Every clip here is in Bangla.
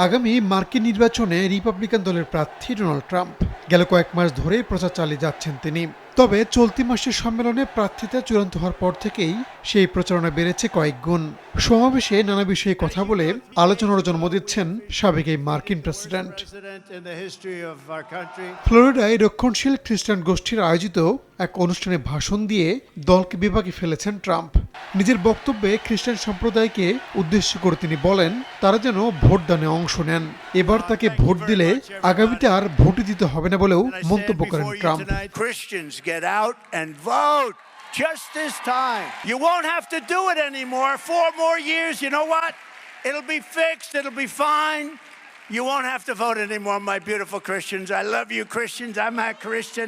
আগামী মার্কিন নির্বাচনে রিপাবলিকান দলের প্রার্থী ডোনাল্ড ট্রাম্প গেল কয়েক মাস ধরে প্রচার চালিয়ে যাচ্ছেন তিনি। তবে চলতি মাসের সম্মেলনে প্রার্থিতা চূড়ান্ত হওয়ার পর থেকেই সেই প্রচারণা বেড়েছে কয়েক গুণ। সমাবেশে নানা বিষয়ে কথা বলে আলোচনার জন্ম দিচ্ছেন সাবেক এই মার্কিন প্রেসিডেন্ট। ফ্লোরিডায় রক্ষণশীল খ্রিস্টান গোষ্ঠীর আয়োজিত এক অনুষ্ঠানে ভাষণ দিয়ে দলকে বিভাগে ফেলেছেন ট্রাম্প। নিজের বক্তব্যে খ্রিস্টান সম্প্রদায়কে উদ্দেশ্য করে তিনি বলেন তারা যেন ভোটদানে অংশ নেন। এবার তাকে ভোট দিলে আগামীতে আর ভোটই দিতে হবে না বলেও মন্তব্য করেন Trump. Get out and vote. Just this time. You won't have to do it anymore. 4 more years. You know what? It'll be fixed. It'll be fine. You won't have to vote anymore, my beautiful Christians. I love you, Christians. I'm a Christian.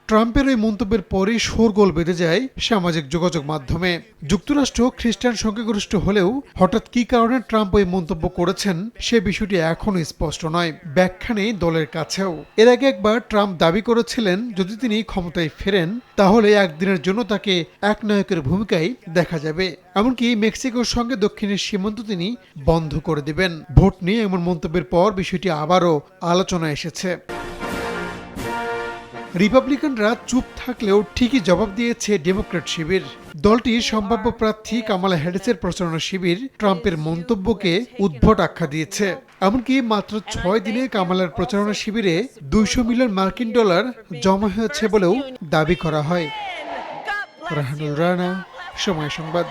ট্রাম্পের এই মন্তব্যের পরই শোরগোল বেঁধে যায় সামাজিক যোগাযোগ মাধ্যমে। যুক্তরাষ্ট্র খ্রিস্টান সংখ্যাগরিষ্ঠ হলেও হঠাৎ কী কারণে ট্রাম্প এই মন্তব্য করেছেন সে বিষয়টি এখনও স্পষ্ট নয়, ব্যাখ্যা নেই দলের কাছেও। এর আগে একবার ট্রাম্প দাবি করেছিলেন যদি তিনি ক্ষমতায় ফেরেন তাহলে একদিনের জন্য তাকে একনায়কের ভূমিকায় দেখা যাবে, এমনকি মেক্সিকোর সঙ্গে দক্ষিণের সীমান্ত তিনি বন্ধ করে দেবেন। ভোট নিয়ে এমন মন্তব্যের পর বিষয়টি আবারও আলোচনায় এসেছে। রিপাবলিকানরা চুপ থাকলেও ঠিকই জবাব দিয়েছে ডেমোক্র্যাট শিবির। দলটির সম্ভাব্য প্রার্থী কামালা হ্যারিসের প্রচারণা শিবির ট্রাম্পের মন্তব্যকে উদ্ভট আখ্যা দিয়েছে। এমনকি মাত্র 6 দিনে কামালার প্রচারণা শিবিরে $200 মিলিয়ন মার্কিন ডলার জমা হয়েছে বলেও দাবি করা হয়। রাহানুল রানা, সময় সংবাদ।